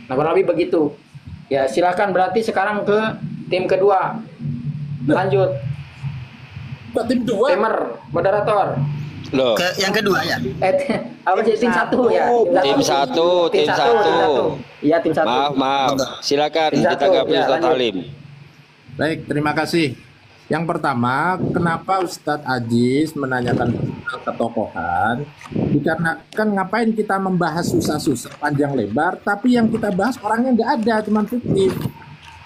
Nah, kurang lebih begitu. Ya, silakan berarti sekarang ke tim kedua. Lanjut. Kok tim 2? Timer, moderator. Loh, Yang kedua ya. Apa sih tim satu ya? tim satu. Iya, tim satu. Maaf. Silakan Tim satu, ditanggapi ya, Ustaz lanjut. Halim. Baik, terima kasih. Yang pertama, kenapa Ustadz Aziz menanyakan tentang ketokohan? Dikarenakan ngapain kita membahas susah-susah panjang lebar, tapi yang kita bahas orangnya nggak ada, cuma fiktif.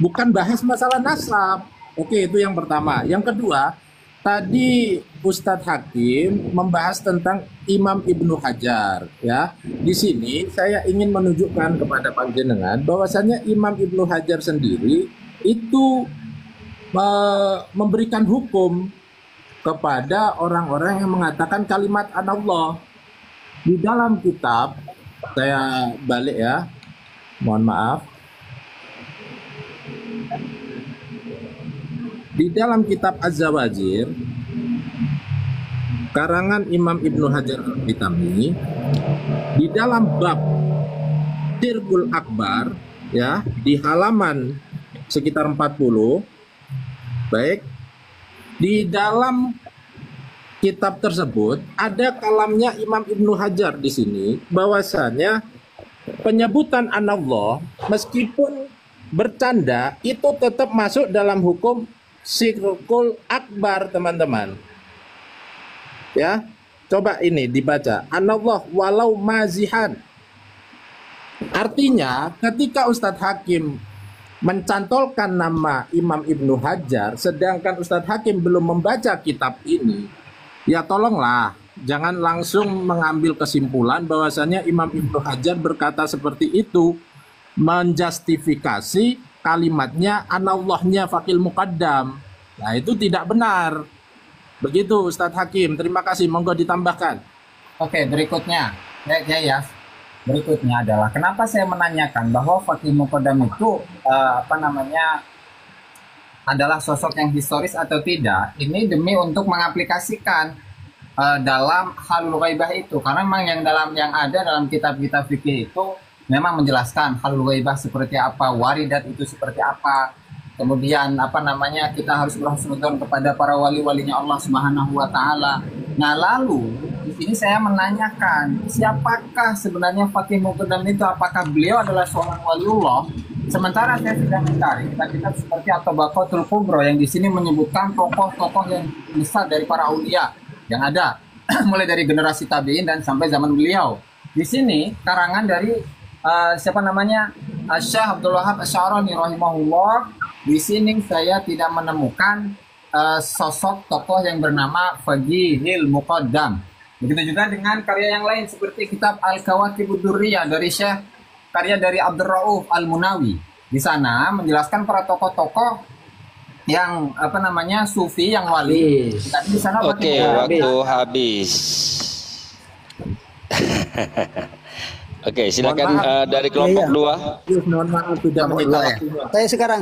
Bukan bahas masalah nasab. Oke, itu yang pertama. Yang kedua, tadi Ustadz Hakim membahas tentang Imam Ibnu Hajar. Ya, di sini saya ingin menunjukkan kepada panjenengan bahwasannya Imam Ibnu Hajar sendiri itu memberikan hukum kepada orang-orang yang mengatakan kalimat anallah. Di dalam kitab, saya balik ya, mohon maaf. Di dalam kitab Az-Zawajir karangan Imam Ibnu Hajar Al-Haytami, di dalam bab Sirkul Akbar ya, di halaman sekitar 40. Baik, di dalam kitab tersebut ada kalamnya Imam Ibnu Hajar di sini bahwasanya penyebutan anallah meskipun bercanda itu tetap masuk dalam hukum Sirkul Akbar, teman-teman. Ya, coba ini dibaca. Anallah walau mazihan. Artinya ketika Ustadz Hakim mencantolkan nama Imam Ibnu Hajar, sedangkan Ustadz Hakim belum membaca kitab ini, ya tolonglah jangan langsung mengambil kesimpulan bahwasanya Imam Ibnu Hajar berkata seperti itu, menjustifikasi kalimatnya anallahnya fakil muqaddam. Nah, itu tidak benar. Begitu Ustadz Hakim, terima kasih, monggo ditambahkan. Oke, berikutnya ya. Berikutnya adalah kenapa saya menanyakan bahwa Fakih Muqaddam itu adalah sosok yang historis atau tidak. Ini demi untuk mengaplikasikan dalam halul ghaibah itu, karena memang yang ada dalam kitab-kitab fikih itu memang menjelaskan halul ghaibah seperti apa, waridat itu seperti apa. Kemudian kita harus berhusnudzon kepada para wali-walinya Allah Subhanahu wa taala. Nah, lalu di sini saya menanyakan, siapakah sebenarnya Fakih Muqaddam itu? Apakah beliau adalah seorang waliullah? Sementara saya sudah mencari kitab-kitab seperti At-Tabaqatul Kubra yang di sini menyebutkan tokoh-tokoh yang besar dari para aulia yang ada mulai dari generasi tabi'in dan sampai zaman beliau. Di sini karangan dari Syekh Abdul Wahab Asy'arani rahimahullah. Di sini saya tidak menemukan sosok tokoh yang bernama Faqihil Muqaddam. Begitu juga dengan karya yang lain seperti kitab Al-Kawakibud Durriyah dari Syekh, karya dari Abdul Rauf Al-Munawi. Di sana menjelaskan para tokoh-tokoh yang sufi, yang wali. Dan di sana Oke, waktu habis. Oke, silakan dari kelompok dua. Mohon maaf tidak menyita waktunya. Saya sekarang.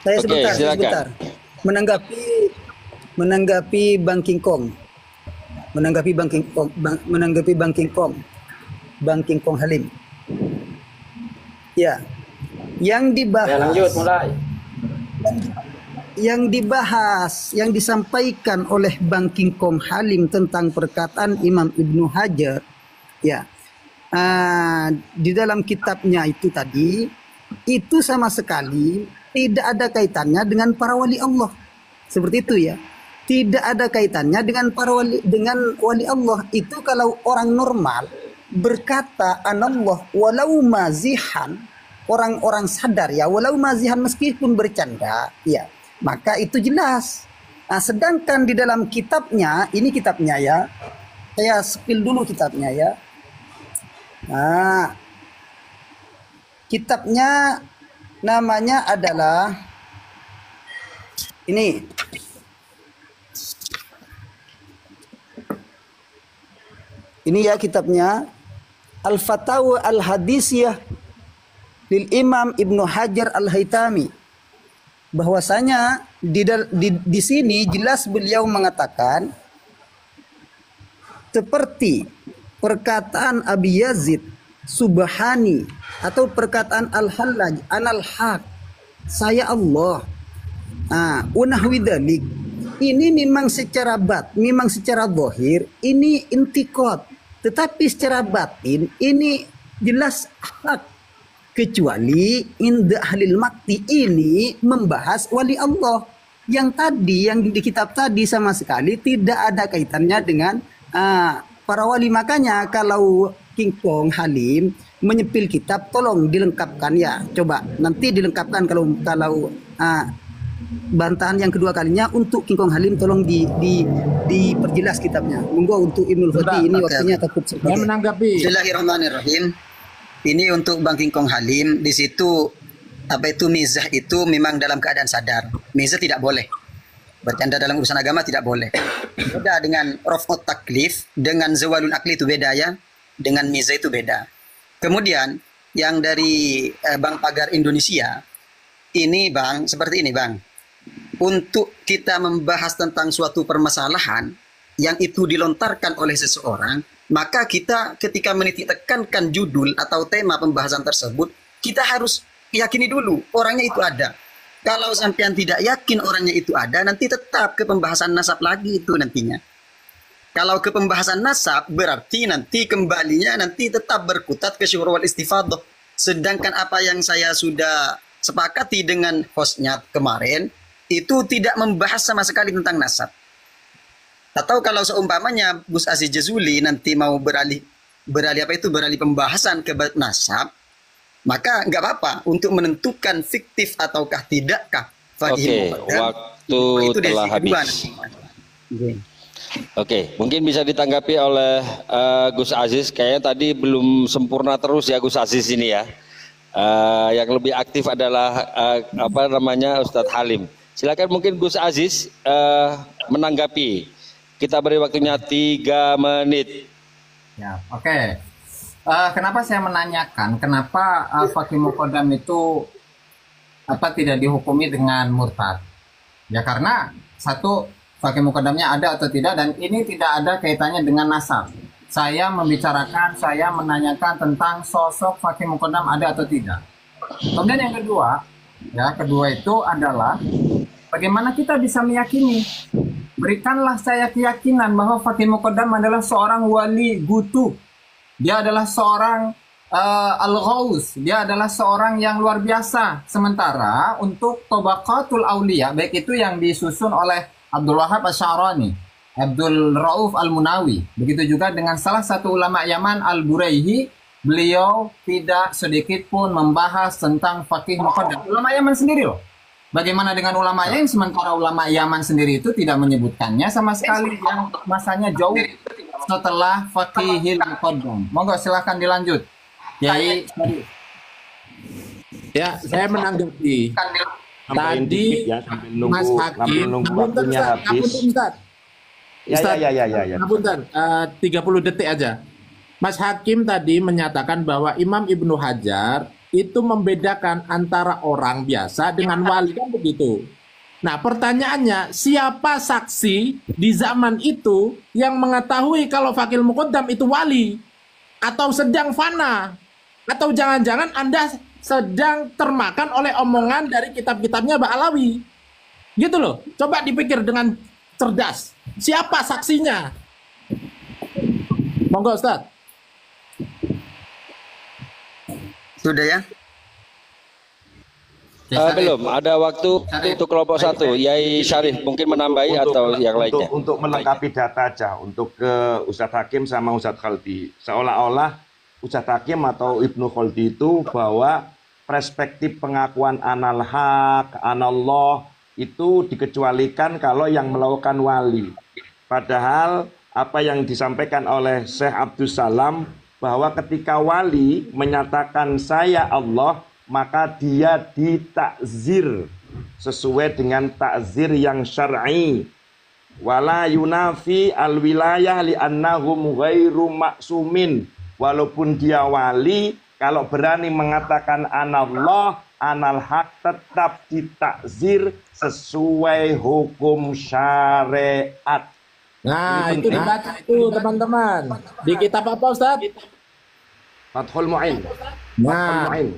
Saya sebentar. Menanggapi Bang King Kong. Bang King Kong Halim. Ya. Yang dibahas. Ya, lanjut mulai. Yang dibahas, yang disampaikan oleh Bang King Kong Halim tentang perkataan Imam Ibnu Hajar, ya. Di dalam kitabnya itu tadi, itu sama sekali tidak ada kaitannya dengan para wali Allah. Seperti itu ya. Tidak ada kaitannya dengan wali Allah. Itu kalau orang normal berkata anallah walau mazihan, orang-orang sadar ya, walau mazihan meskipun bercanda, ya, maka itu jelas. Sedangkan di dalam kitabnya, ini kitabnya ya. Saya spill dulu kitabnya ya. Kitabnya namanya adalah ini. Ini ya kitabnya, Al-Fatawa Al-Hadisiyah lil Imam Ibnu Hajar Al-Haytami. Bahwasanya di sini jelas beliau mengatakan seperti perkataan Abi Yazid subhani atau perkataan al-hallaj anal haq, saya Allah. Unahwi dzalik. Ini memang secara memang secara zahir ini intikad, tetapi secara batin ini jelas hak, kecuali inda ahlil makti ini membahas wali Allah yang tadi yang di kitab tadi sama sekali tidak ada kaitannya dengan para wali. Makanya kalau King Kong Halim menyepil kitab, tolong dilengkapkan ya, coba nanti dilengkapkan kalau bantahan yang kedua kalinya untuk King Kong Halim, tolong diperjelas kitabnya. Monggo untuk Ibnul Fatih ini waktunya takut Saya menanggapi. Bismillahirrahmanirrahim. Ini untuk Bang King Kong Halim. Di situ apa itu mizah itu memang dalam keadaan sadar. Mizah tidak boleh. Bercanda dalam urusan agama tidak boleh. Beda dengan raf'ut taklif, dengan zawalul akli itu beda ya. Dengan mizah itu beda. Kemudian yang dari Bang Pagar Indonesia ini Bang, seperti ini Bang. Untuk kita membahas tentang suatu permasalahan yang itu dilontarkan oleh seseorang, maka kita ketika menitik tekankan judul atau tema pembahasan tersebut, kita harus yakini dulu orangnya itu ada. Kalau sampean tidak yakin orangnya itu ada, nanti tetap ke pembahasan nasab lagi itu nantinya. Kalau ke pembahasan nasab, berarti nanti kembalinya nanti tetap berkutat ke syuhur wal istifadah. Sedangkan apa yang saya sudah sepakati dengan hostnya kemarin, itu tidak membahas sama sekali tentang nasab. Atau kalau seumpamanya Gus Aziz Jazuli nanti mau beralih pembahasan ke nasab, maka nggak apa-apa untuk menentukan fiktif ataukah tidakkah. Oke, waktu telah habis. Oke, mungkin bisa ditanggapi oleh Gus Aziz. Kayaknya tadi belum sempurna terus ya Gus Aziz ini ya. Yang lebih aktif adalah Ustadz Halim. Silakan mungkin Gus Aziz menanggapi. Kita beri waktunya 3 menit. Ya, oke. Kenapa saya menanyakan kenapa Fakih Muqaddam itu tidak dihukumi dengan murtad? Ya karena satu, Fakih Muqaddamnya ada atau tidak, dan ini tidak ada kaitannya dengan nasab. Saya menanyakan tentang sosok Fakih Muqaddam ada atau tidak. Kemudian yang kedua itu adalah bagaimana kita bisa meyakini. Berikanlah saya keyakinan bahwa Fakih Muqaddam adalah seorang wali gutu. Dia adalah seorang al-ghaus. Dia adalah seorang yang luar biasa. Sementara untuk Tabaqatul Auliya, baik itu yang disusun oleh Abdul Wahab Asy-Sya'rani, Abdul Rauf Al-Munawi, begitu juga dengan salah satu ulama Yaman Al-Buraihi, beliau tidak sedikit pun membahas tentang Fakih Muqaddam. Ulama Yaman sendiri loh. Bagaimana dengan ulama yang sementara ulama Yaman sendiri itu tidak menyebutkannya sama sekali yang masanya jauh setelah Fakihil Muqaddam. Monggo silahkan dilanjut. Yai, Ya, saya menanggapi. Tadi ya, Mas Hakim, waktunya habis. Ustaz, Ya. Ngapunten, 30 detik aja. Mas Hakim tadi menyatakan bahwa Imam Ibnu Hajar itu membedakan antara orang biasa dengan wali, kan begitu. Nah, pertanyaannya, siapa saksi di zaman itu yang mengetahui kalau Fakih Muqaddam itu wali atau sedang fana? Atau jangan-jangan Anda sedang termakan oleh omongan dari kitab-kitabnya Ba'alawi? Gitu loh. Coba dipikir dengan cerdas. Siapa saksinya? Monggo Ustaz. Sudah ya? Belum, ada waktu untuk kelompok 1. Yai Syarif mungkin menambahi atau yang lainnya. Untuk melengkapi data aja, untuk ke Ustadz Hakim sama Ustadz Khaldi. Seolah-olah Ustadz Hakim atau Ibnu Khaldi itu bahwa perspektif pengakuan anal haq, anallah itu dikecualikan kalau yang melakukan wali. Padahal apa yang disampaikan oleh Syekh Abdus Salam bahwa ketika wali menyatakan saya Allah, maka dia ditakzir sesuai dengan takzir yang syar'i. Wala yunafi al-wilayah li'annahum ghairu maksumin. Walaupun dia wali, kalau berani mengatakan anallah, anal haq, tetap ditakzir sesuai hukum syariat. Nah, itu dibaca itu teman-teman. Di kitab apa Ustaz? Fathul Mu'in. Fathul Nah, Mu'in.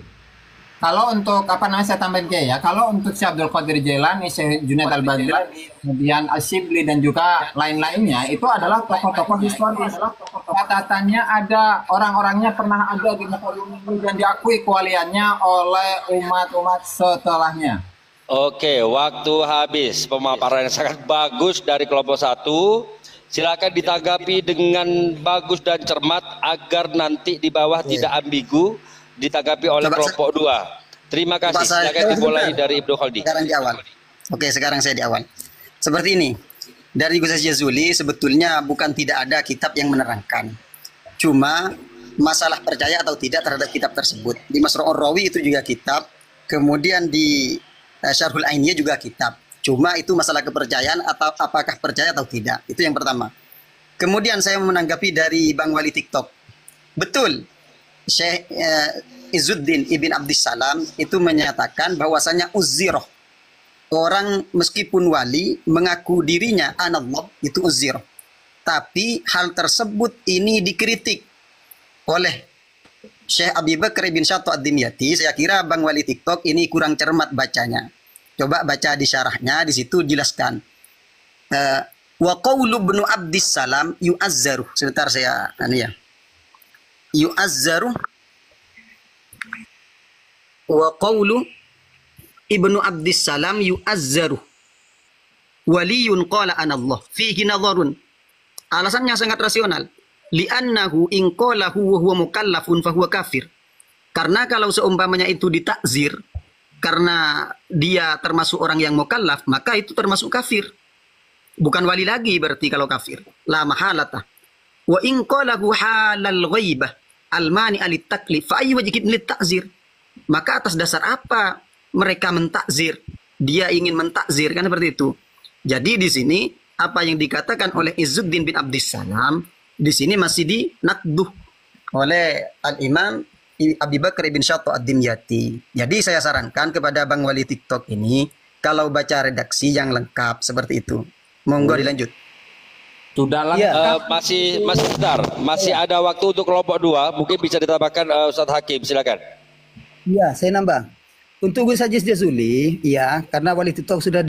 Kalau untuk apa namanya saya tambahin ke ya, kalau untuk Syekh Abdul Qadir Jailani, Syekh Junaid Al-Baghdadi, kemudian Asyibli dan juga lain-lainnya itu adalah tokoh-tokoh historis. Catatannya ada, orang-orangnya pernah ada di muka bumi ini dan diakui kewaliannya oleh umat-umat setelahnya. Oke, waktu habis. Pemaparan yang sangat bagus dari kelompok 1. Silakan ditanggapi dengan bagus dan cermat agar nanti di bawah tidak ambigu ditanggapi oleh Coba kelompok 2. Terima kasih. Silakan dimulai dari Ibnu Khaldi. Sekarang di awal. Oke, sekarang saya di awal. Seperti ini. Dari Gus Jazuli sebetulnya bukan tidak ada kitab yang menerangkan. Cuma masalah percaya atau tidak terhadap kitab tersebut. Di Masra'ur Rawi itu juga kitab. Kemudian di Syarhul Ainiyah juga kitab. Cuma itu masalah kepercayaan atau apakah percaya atau tidak. Itu yang pertama. Kemudian saya menanggapi dari Bang Wali TikTok. Betul. Syekh Izzuddin Ibn Abdissalam itu menyatakan bahwasanya uzziroh. Orang meskipun wali mengaku dirinya anallah itu uzziroh. Tapi hal tersebut ini dikritik oleh Syekh Abi Bakr bin Syatto Ad-Dimyati. Saya kira Bang Wali TikTok ini kurang cermat bacanya. Coba baca di syarahnya, di situ jelaskan. Wa qawlu ibnu Abdissalam yu'azzaru. Sebentar saya ya. Yu'azzaru wa qawlu ibnu Abdissalam yu'azzaru waliyun qala anallah fihi nadharun. Alasannya sangat rasional. Li'annahu in qalahu wa huwa mukallafun fa huwa kafir. Karena kalau seumpamanya itu ditakzir karena dia termasuk orang yang mukallaf, maka itu termasuk kafir. Bukan wali lagi berarti kalau kafir. La mahalata. Wa in qalahu halal ghaibah al-mani alit taklif fa ayyu wajhin lit ta'zir. Maka atas dasar apa mereka mentakzir? Dia ingin mentakzir kan seperti itu. Jadi di sini apa yang dikatakan oleh Izzuddin bin Abdissalam di sini masih dinakduh oleh Al-Imam Abi Bakr bin Syatto Ad-Dimyati. Jadi saya sarankan kepada Bang Wali TikTok ini kalau baca redaksi yang lengkap seperti itu. Monggo dilanjut. sudah lah. Masih sebentar. Masih ada waktu untuk kelompok 2. Mungkin bisa ditambahkan Ustadz Hakim. Silakan. Ya, saya nambah. Untuk Gus Aziz Jazuli, ya, karena Wali TikTok sudah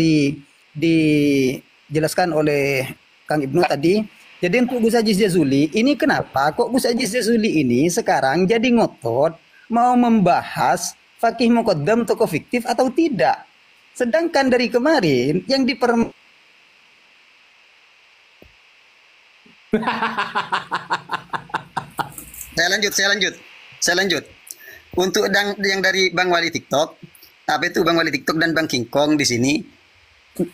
dijelaskan oleh Kang Ibnu tadi. Jadi untuk Gus Aziz Jazuli, ini kenapa kok Gus Aziz Jazuli ini sekarang jadi ngotot mau membahas fakih muqaddam tokoh fiktif atau tidak? Sedangkan dari kemarin yang Saya lanjut. Untuk yang dari Bang Wali TikTok, apa itu Bang Wali TikTok dan Bang King Kong di sini,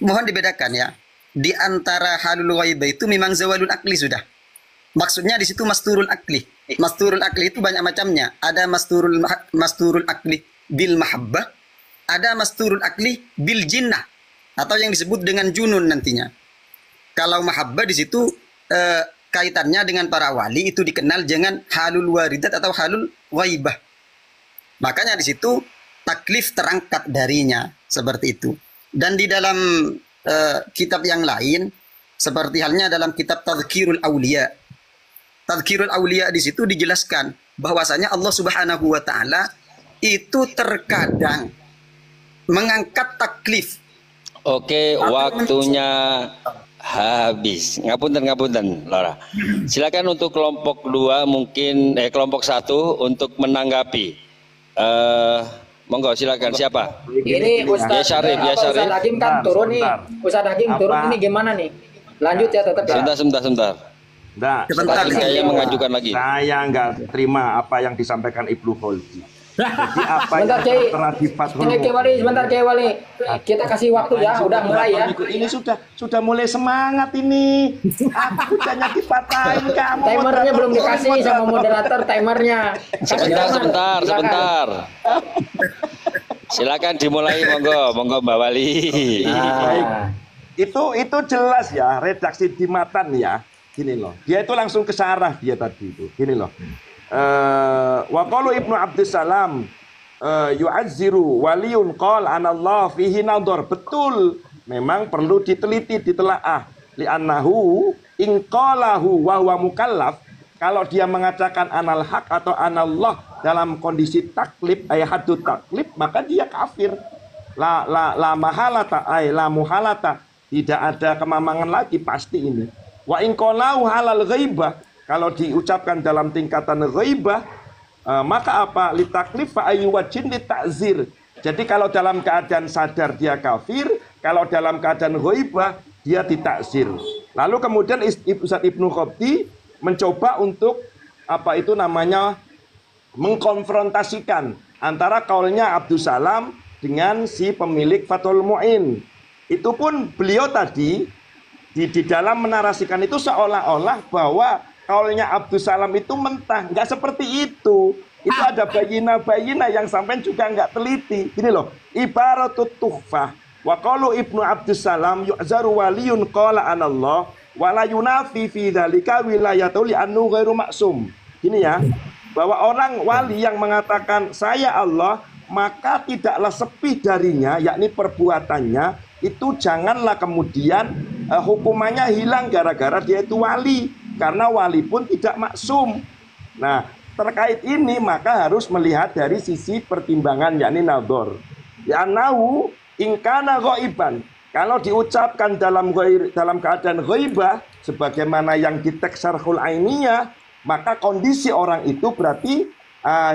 mohon dibedakan ya. Di antara halul ghaibah itu memang zawalul akli sudah. Maksudnya di situ masturul akli. Masturul akli itu banyak macamnya. Ada masturul akli bil mahabbah, ada masturul akli bil jinnah atau yang disebut dengan junun nantinya. Kalau mahabbah di situ kaitannya dengan para wali itu dikenal dengan halul waridat atau halul ghaibah. Makanya di situ taklif terangkat darinya seperti itu. Dan di dalam kitab yang lain seperti halnya dalam kitab Tadhkirul Auliya. Tadhkirul Auliya di situ dijelaskan bahwasanya Allah Subhanahu wa taala itu terkadang mengangkat taklif. Oke, waktunya habis. Ngapunten, Laura. Silakan untuk kelompok 2 mungkin kelompok 1 untuk menanggapi. Monggo silakan siapa? Ini Ustadz Ustadz Hakim kan turun nih. Ustadz Hakim turun ini gimana nih? Lanjut ya tetap ya. Sebentar. Nah, Saya mengajukan lagi. Saya nggak terima apa yang disampaikan Ibnu Khaldi. Jadi apa Sebentar, yang Kiai. pernah di Fathul Kiai Wali, sebentar Kiai Wali. Kita kasih waktu ya, udah mulai ya. Ini sudah mulai semangat ini. Aku hanya dipatahin kamu. Timernya belum dikasih sama moderator timernya. Sebentar. Silakan dimulai, monggo Mbak Wali. Baik. Itu jelas ya, redaksi di matan ya. Gini loh. Dia itu langsung ke sarah dia tadi itu. Gini loh. Wa qalu Ibnu Abdissalam yu'azziru waliyun qala anallah fihi nadhar. Betul, memang perlu diteliti, ditelaah. Li'annahu in qalahu wa huwa mukallaf, kalau dia mengatakan anal hak atau anallah dalam kondisi taklif, hadut taklif, maka dia kafir. La mahalata la muhalata, tidak ada kemamangan lagi pasti ini. Wa in qalau halal ghaibah, kalau diucapkan dalam tingkatan ghaibah, maka apa? Litaklif fa ayyuwajin litakzir. Jadi kalau dalam keadaan sadar dia kafir, kalau dalam keadaan ghaibah dia ditakzir. Lalu kemudian Ustaz Ibnu Khalti mencoba untuk apa itu namanya mengkonfrontasikan antara kaulnya Abdus Salam dengan si pemilik Fathul Mu'in. Itu pun beliau tadi di dalam menarasikan itu seolah-olah bahwa kaulnya Abdus Salam itu mentah. Nggak seperti itu. Itu ada bayina-bayina yang sampai juga nggak teliti. Gini loh, ibaratut tuhfah wa qalu Ibnu Abdus Salam yu'zaru waliyun qala anallah wala yunafi fi dzalika wilayatul annu ghairu maksum. Gini ya, bahwa orang wali yang mengatakan saya Allah, maka tidaklah sepi darinya, yakni perbuatannya, itu janganlah kemudian hukumannya hilang gara-gara dia itu wali, karena wali pun tidak maksum. Nah, terkait ini maka harus melihat dari sisi pertimbangan, yakni nadhor. Ya nahu ingkana ghaiban, kalau diucapkan dalam keadaan ghaibah sebagaimana yang di teks Syarhul Ainiyah, maka kondisi orang itu berarti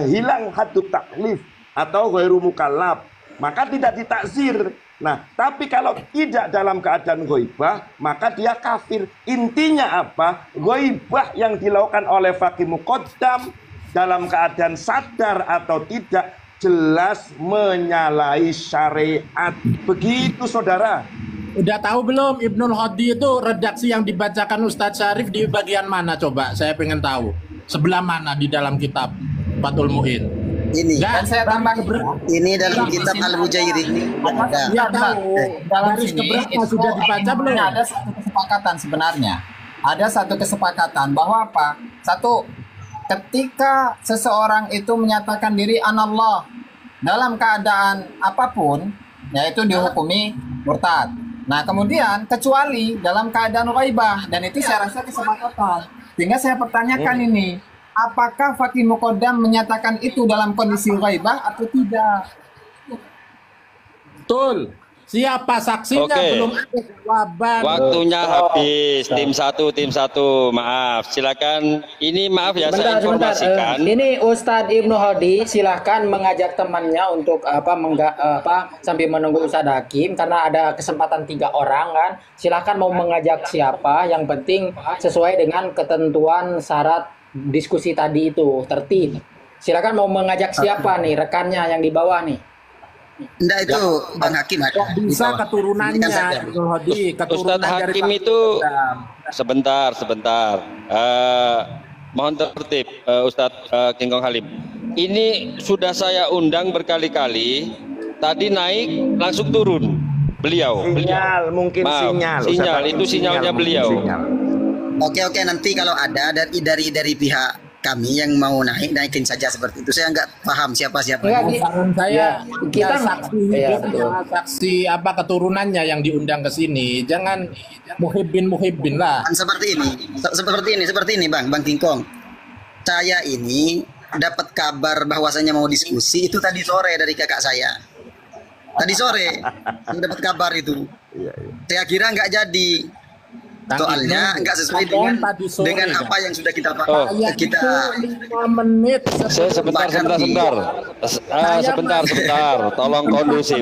hilang hadut taklif atau ghairu mukallaf, maka tidak ditakzir. Nah, tapi kalau tidak dalam keadaan ghaibah, maka dia kafir. Intinya apa? Ghaibah yang dilakukan oleh faqih muqaddam dalam keadaan sadar atau tidak jelas menyalahi syariat. Begitu saudara. Udah tahu belum Ibnul Hadi itu redaksi yang dibacakan Ustadz Syarif di bagian mana coba? Saya pengen tahu. Sebelah mana di dalam kitab Fathul Mu'in? Ini Dan saya tambah ini dalam kitab Al-Mujairi. Ada. Ya tahu. dalam Garis sini keberapa itu sudah dibaca belum? ada satu kesepakatan sebenarnya. Ada satu kesepakatan bahwa apa? Satu, ketika seseorang itu menyatakan diri anallah dalam keadaan apapun, yaitu dihukumi murtad. Nah, kemudian kecuali dalam keadaan ghaibah, dan itu saya rasa kesepakatan. Sehingga saya pertanyakan ini, apakah faqih muqaddam menyatakan itu dalam kondisi ghaibah atau tidak? Betul. Siapa saksinya? Oke. Belum ada jawaban. Waktunya habis. Tim satu. Maaf. Silakan. Ini maaf ya, saya Sebentar. informasikan. Ini Ustadz Ibnu Hadi silahkan mengajak temannya untuk sambil menunggu Ustadz Hakim, karena ada kesempatan 3 orang kan. Silahkan mau mengajak siapa, yang penting sesuai dengan ketentuan syarat diskusi tadi itu, tertib. Silakan mau mengajak siapa nih rekannya yang di bawah nih. Enggak, itu Bang Hakim ada. Kok bisa keturunannya Ibnul Hadi? Ustadz Hakim itu sebentar. Mohon tertib, Ustadz Kingkong Halim. Ini sudah saya undang berkali-kali. Tadi naik langsung turun. Beliau. Sinyal, mungkin Maaf, sinyal. sinyal. Ustaz, Itu sinyalnya mungkin beliau. sinyal. Oke, nanti kalau ada dari pihak kami yang mau naikin saja seperti itu. Saya nggak paham siapa-siapa. Enggak, Saran saya kita saksi iya, hidup, betul. saksi apa keturunannya yang diundang ke sini. Jangan muhibbin lah. Kan seperti ini Bang Kingkong. Saya ini dapat kabar bahwasanya mau diskusi itu tadi sore dari kakak saya. Tadi sore saya dapat kabar itu. Saya kira nggak jadi. Soalnya nggak sesuai dengan apa yang sudah kita kita 5 menit. Sebentar. Tolong kondusif.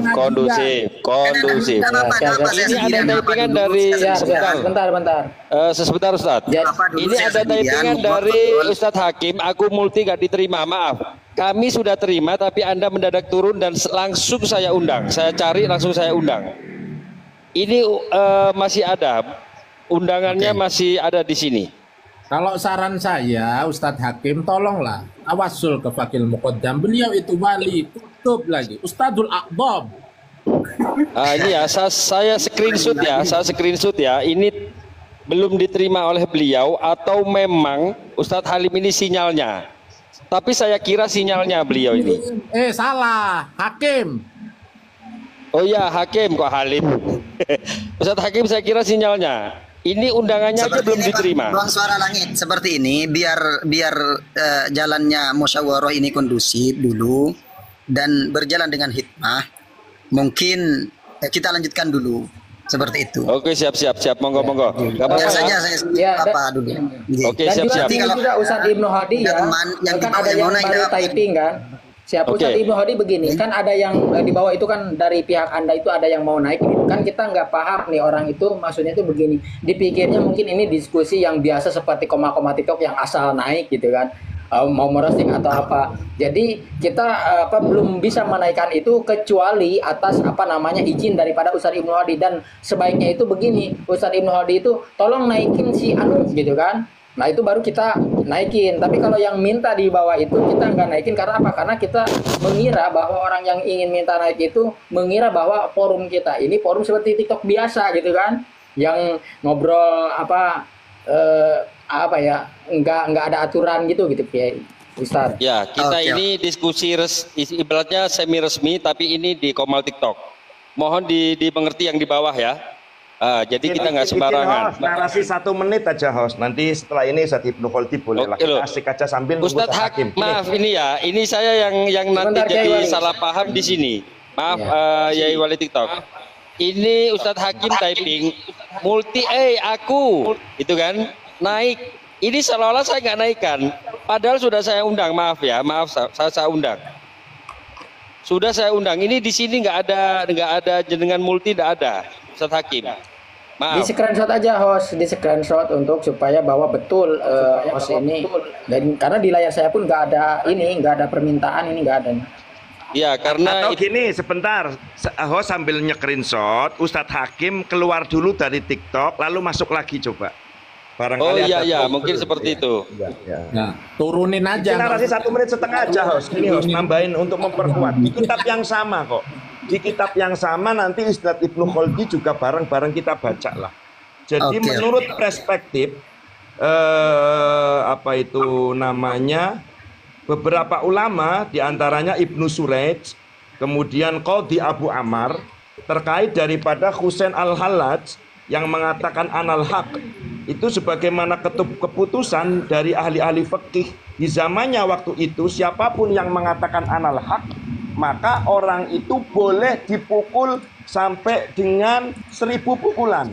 Ini ada typingan dari sebentar Ustadz. Ini ada typingan dari Ustadz Hakim. Aku multi gak diterima, maaf. Kami sudah terima, tapi Anda mendadak turun dan langsung saya undang. Saya cari, langsung saya undang. Ini masih ada. Undangannya masih ada di sini. Kalau saran saya, Ustadz Hakim, tolonglah tawasul ke Faqih Muqaddam. Beliau itu wali, tutup lagi. Ustadzul Aqdam. Ini ya, saya screenshot ya. Ini belum diterima oleh beliau atau memang Ustadz Halim ini sinyalnya. Tapi saya kira sinyalnya beliau ini. Salah, Hakim. Oh iya, Hakim kok Halim. Ustadz Hakim saya kira sinyalnya. Ini undangannya aja belum ini, Pak, diterima. Ruang Suara Langit seperti ini biar jalannya musyawarah ini kondusif dulu dan berjalan dengan hikmah. Mungkin kita lanjutkan dulu seperti itu. Oke, siap. Monggo. Gak apa-apa Biar saja ya. saya Ya, apa dulu. Oke, Dan siap. juga, juga Ustadz Ibnu Hadi ya, teman yang kan di bawah ada yang yang mau naik baru apa? typing kan. Siap Oke. Ustadz Ibnu Hadi begini, kan ada yang di bawah itu kan dari pihak Anda itu ada yang mau naik gitu. Kan kita nggak paham nih orang itu maksudnya itu begini. Dipikirnya mungkin ini diskusi yang biasa seperti koma-koma TikTok yang asal naik gitu kan. Mau merosting atau apa. Jadi kita belum bisa menaikkan itu kecuali atas izin daripada Ustadz Ibnu Hadi, dan sebaiknya itu begini, Ustadz Ibnu Hadi itu tolong naikin si Anu gitu kan. Nah itu baru kita naikin. Tapi kalau yang minta di bawah itu kita nggak naikin karena apa? Karena kita mengira bahwa orang yang ingin minta naik itu mengira bahwa forum kita ini forum seperti TikTok biasa gitu kan, yang ngobrol nggak ada aturan gitu Kiai Ustaz. Ya, kita Oke. ini diskusi ibaratnya semi resmi, tapi ini di Komal TikTok. Mohon dimengerti yang di bawah ya. Jadi kita nggak sembarangan. Host, narasi 1 menit aja host. Nanti setelah ini Ustadz Ibnu Kholti boleh lah. Oke, loh. Asik aja sambil nunggu Ustadz Ustadz Hakim. maaf ini ya, ini saya yang nanti Sebentar, Kiai jadi Wali. salah paham di sini. Maaf Yai Wali TikTok. Ini Ustadz Hakim typing multi aku itu kan naik. Ini seolah-olah saya nggak naikkan. Padahal sudah saya undang, maaf saya undang. Sudah saya undang. Ini di sini nggak ada jenengan multi, tidak ada. Ustadz Hakim. Di Maaf. screenshot aja host, di screenshot untuk supaya bahwa betul host ini, dan karena di layar saya pun nggak ada permintaan, ini nggak ada. Ya, karena Atau gini, sebentar. Host sambil nge-screenshot, Ustadz Hakim keluar dulu dari TikTok, lalu masuk lagi coba. oh ada iya trouble. mungkin seperti itu. Nah, turunin Ini aja. narasi 1 menit setengah aja host. Ini host nambahin untuk memperkuat. Di kitab yang sama kok. Di kitab yang sama nanti Ustadz Ibnu Kholti juga bareng-bareng kita baca lah. Jadi Oke. menurut perspektif beberapa ulama diantaranya Ibnu Suraij, kemudian Qadhi Abu Ammar terkait daripada Husain Al-Hallaj yang mengatakan anal haq itu sebagaimana keputusan dari ahli-ahli fikih di zamannya waktu itu, siapapun yang mengatakan anal haq maka orang itu boleh dipukul sampai dengan 1000 pukulan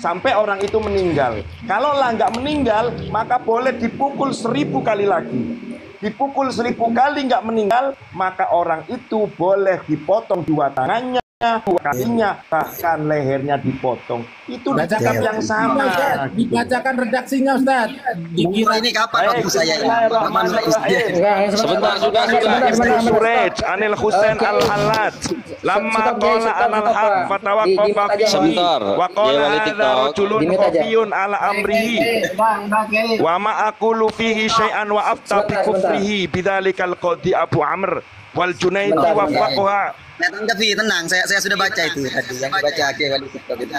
sampai orang itu meninggal. Kalau lah nggak meninggal maka boleh dipukul 1000 kali lagi. Dipukul 1000 kali nggak meninggal maka orang itu boleh dipotong 2 tangannya, 2 kakinya, bahkan lehernya dipotong. Itu di kitab yang sama. Dibacakan redaksinya Ustaz. Dikira Ini kapan waktu saya ini? Sebentar, sudah. Ibnu Suraij anil Husain Al-Hallaj lamma qala anal haq fatawaqqafa fihi Sebentar, wa Yai qala Wali hadza TikTok. rajulun Dimit aja. khafiyun ala amrihi wa ma aqulu fihi syai'an wa afta bi kufrihi bidzalikal Qadhi Abu Amr wal Junaidi Bentar, wa bentar. faqaha. Nah, tanggapi, tenang. Saya sudah baca itu tadi yang dibaca Kiai Wali TikTok itu.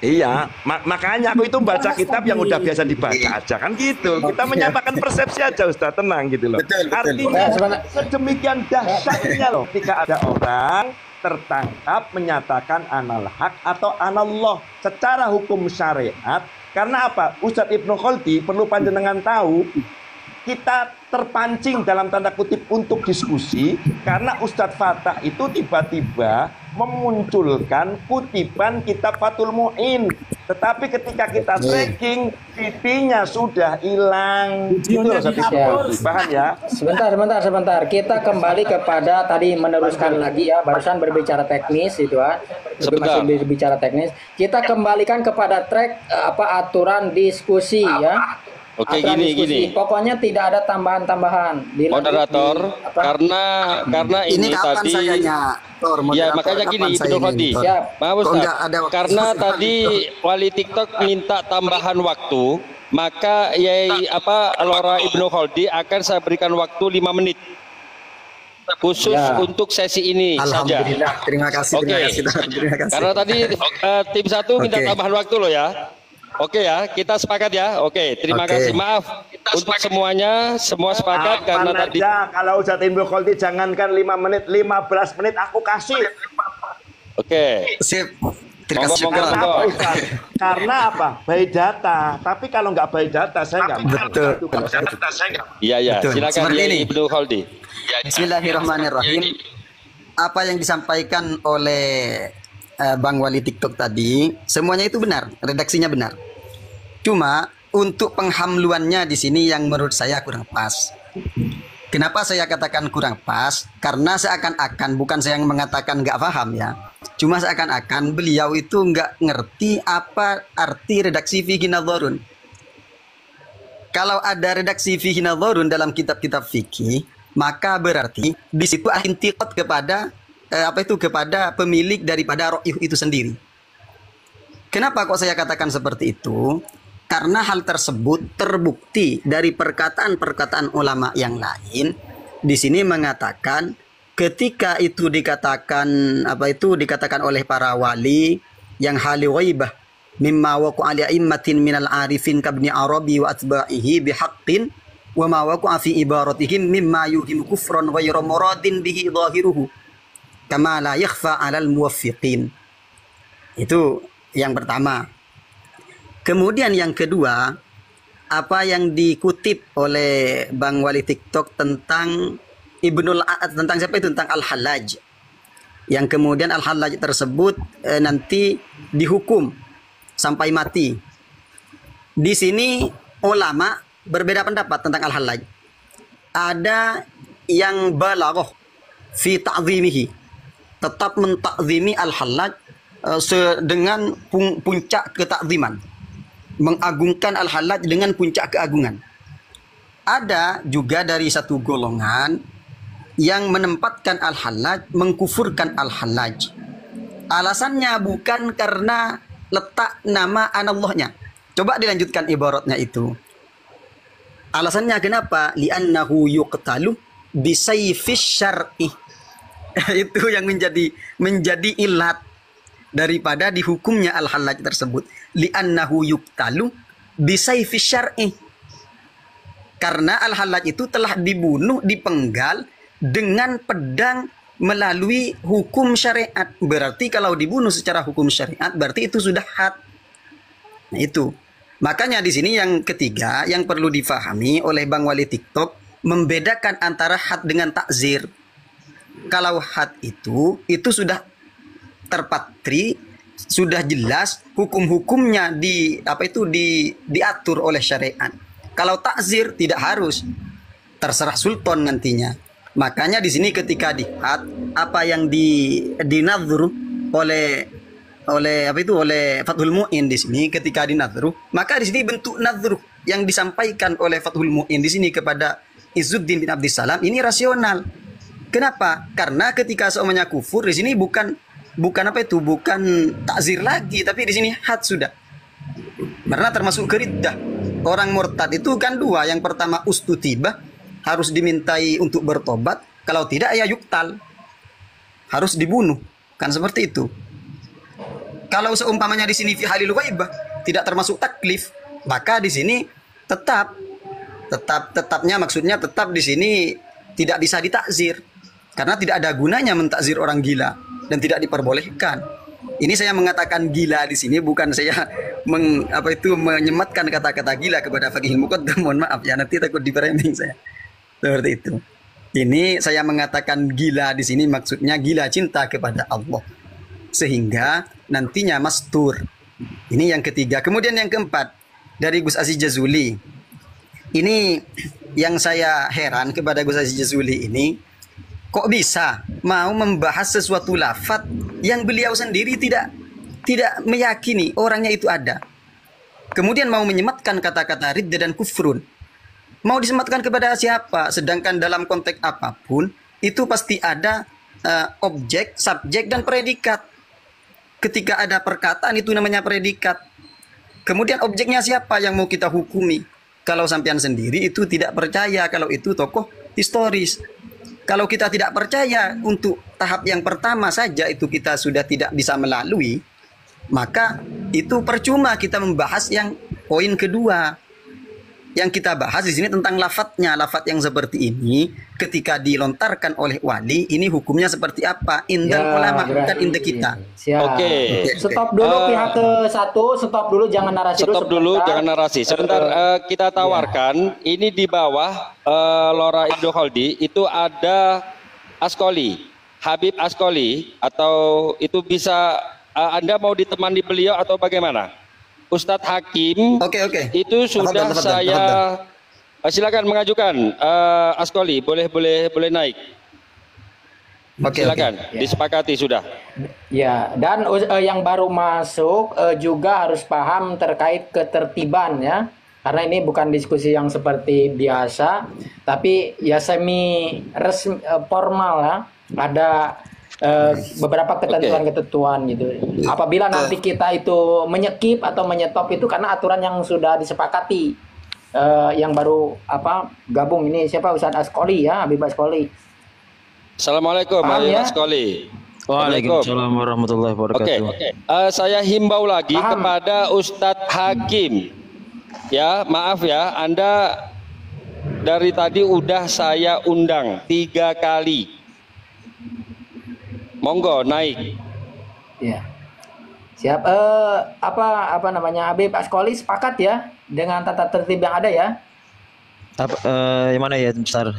Iya, makanya aku itu baca kitab yang udah biasa dibaca aja kan gitu. Kita menyampaikan persepsi aja Ustaz, tenang gitu loh. Betul. Artinya Sebentar. sedemikian dahsyatnya loh ketika ada orang tertangkap menyatakan anal haq atau anallah secara hukum syariat. Karena apa? Ustadz Ibnu Kholti perlu panjenengan tahu, kita terpancing dalam tanda kutip untuk diskusi karena Ustadz Fatah itu tiba-tiba memunculkan kutipan kitab Fathul Mu'in, tetapi ketika kita tracking VP-nya sudah hilang. Itu loh Ustadz Ibnu Kholti, paham ya? Sebentar. Kita kembali kepada tadi, meneruskan lagi ya, barusan berbicara teknis itu kan. Sebentar. Masih berbicara teknis. Kita kembalikan kepada track aturan diskusi ya. Oke, Aturan gini. Pokoknya tidak ada tambahan-tambahan. Moderator, karena ini kapan tadi sayanya, Tor? ya Moderator, makanya kapan gini saya Ibnu ini, Kholti. Tor? Siap. Maaf Kok Ustaz, nggak ada waktu? karena tadi Wali TikTok minta tambahan waktu, maka Lora Ibnu Kholti akan saya berikan waktu 5 menit khusus Ya. untuk sesi ini saja. Alhamdulillah. Terima kasih. Oke. Terima kasih. Karena tadi tim 1 minta Oke. tambahan waktu loh ya. Oke ya, kita sepakat ya. Oke, terima Oke. kasih. Maaf untuk semuanya, semua sepakat karena Apaan tadi. aja, kalau Ustadz Ibnu Kholti jangankan 5 menit, 15 menit aku kasih. Oke. Sip. Terkasih Monggo, syukuran. monggo. Kenapa Ustaz? Karena apa? By data. Tapi kalau nggak by data, saya nggak Betul. Iya, ya. Betul. Silakan Seperti ya ini. Ibnu Khaldi. Bismillahirrahmanirrahim. Apa yang disampaikan oleh Bang Wali TikTok tadi, semuanya itu benar, redaksinya benar. Cuma untuk penghamluannya di sini yang menurut saya kurang pas. Kenapa saya katakan kurang pas? Karena seakan-akan, bukan saya yang mengatakan nggak paham ya. Cuma seakan-akan beliau itu nggak ngerti apa arti redaksi fiqh nadharun. Kalau ada redaksi fiqh nadharun dalam kitab-kitab fikih, maka berarti di situ ada intiqad kepada kepada pemilik daripada ra'yuh itu sendiri. Kenapa kok saya katakan seperti itu? Karena hal tersebut terbukti dari perkataan-perkataan ulama yang lain. Di sini mengatakan ketika itu dikatakan dikatakan oleh para wali yang hali ghaibah mimma waqa'a li a'immatin minal arifin kabni arabi wa atba'ihi bihaqqin wa ma waqa'a fi ibaratihim mimma yuhimu kufran ghayra muradin bihi zahiruhu kama la yakhfa 'alal muwaffiqin. Itu yang pertama. Kemudian yang kedua, apa yang dikutip oleh Bang Wali TikTok tentang tentang siapa itu, tentang Al-Hallaj. Yang kemudian Al-Hallaj tersebut nanti dihukum sampai mati. Di sini ulama berbeda pendapat tentang Al-Hallaj. Ada yang balaghah fi ta'zimihi, tetap mentakzimi Al-Hallaj dengan puncak ketakziman, mengagungkan Al-Hallaj dengan puncak keagungan. Ada juga dari satu golongan yang menempatkan Al-Hallaj, mengkufurkan Al-Hallaj. Alasannya bukan karena letak nama Allahnya. Coba dilanjutkan ibaratnya itu. Alasannya kenapa? Li'annahu yuqtalu bisayfis syar'i. Itu yang menjadi ilat daripada dihukumnya Al-Hallaj tersebut. Li'annahu yuqtalu bisayfis syar'i. Karena Al-Hallaj itu telah dibunuh, dipenggal dengan pedang melalui hukum syariat. Berarti kalau dibunuh secara hukum syariat, berarti itu sudah had. Nah itu. Makanya di sini yang ketiga yang perlu difahami oleh Bang Wali TikTok, membedakan antara had dengan takzir. Kalau had itu sudah terpatri, sudah jelas hukum-hukumnya diatur oleh syariat. Kalau takzir tidak harus, terserah sultan nantinya. Makanya di sini ketika dihad, apa yang dinadhru oleh Fathul Mu'in di sini ketika dinadhru, maka di sini bentuk nadhru yang disampaikan oleh Fathul Mu'in di sini kepada Izzuddin bin Abdissalam ini rasional. Kenapa? Karena ketika semuanya kufur di sini bukan takzir lagi, tapi di sini had sudah. Karena termasuk keriddah. Orang murtad itu kan dua. Yang pertama ustutibah, harus dimintai untuk bertobat. Kalau tidak ya yuktal, harus dibunuh. Kan seperti itu. Kalau seumpamanya di sini fi halil ghaibah tidak termasuk taklif, maka di sini tetapnya maksudnya tetap di sini tidak bisa ditakzir. Karena tidak ada gunanya mentakzir orang gila dan tidak diperbolehkan. Ini saya mengatakan gila di sini bukan saya menyematkan kata-kata gila kepada Faqihul Muqaddam. Mohon maaf ya, nanti takut di-framing saya. Seperti itu. Ini saya mengatakan gila di sini maksudnya gila cinta kepada Allah. Sehingga nantinya mastur. Ini yang ketiga. Kemudian yang keempat dari Gus Aziz Jazuli. Ini yang saya heran kepada Gus Aziz Jazuli ini. Kok bisa mau membahas sesuatu lafaz yang beliau sendiri tidak meyakini orangnya itu ada. Kemudian mau menyematkan kata-kata riddah dan kufrun. Mau disematkan kepada siapa? Sedangkan dalam konteks apapun itu pasti ada objek, subjek dan predikat. Ketika ada perkataan itu namanya predikat. Kemudian objeknya siapa yang mau kita hukumi? Kalau sampean sendiri itu tidak percaya kalau itu tokoh historis. Kalau kita tidak percaya untuk tahap yang pertama saja itu kita sudah tidak bisa melalui, maka itu percuma kita membahas yang poin kedua. yang kita bahas di sini tentang lafadznya. Lafadz yang seperti ini ketika dilontarkan oleh wali, ini hukumnya seperti apa? Indal ulama, bukan indah kita. Siap. Oke. Stop dulu pihak ke satu, stop dulu jangan narasi Stop dulu, jangan narasi. Sebentar, kita tawarkan. Ini di bawah Lora Ibnu Khaldi itu ada Askoli, Habib Askoli, atau itu bisa Anda mau ditemani beliau atau bagaimana? Ustadz Hakim, Oke. itu sudah saya silakan mengajukan Askoli, boleh naik. Silakan, disepakati sudah. Ya, dan yang baru masuk juga harus paham terkait ketertiban ya. Karena ini bukan diskusi yang seperti biasa, tapi ya semi resmi formal ya. Ada beberapa ketentuan-ketentuan gitu. Apabila nanti kita itu menyekip atau menyetop itu karena aturan yang sudah disepakati. Yang baru gabung ini siapa, Ustadz Askoli ya, Habib Askoli. Assalamualaikum, Habib Askoli. Waalaikumsalam warahmatullahi wabarakatuh. Oke. Saya himbau lagi kepada Ustadz Hakim. Ya, maaf ya, Anda dari tadi udah saya undang 3 kali. Monggo naik. Ya. Siap. Apa namanya, Habib Askoli sepakat ya dengan tata tertib yang ada ya? Yang mana ya, Besar?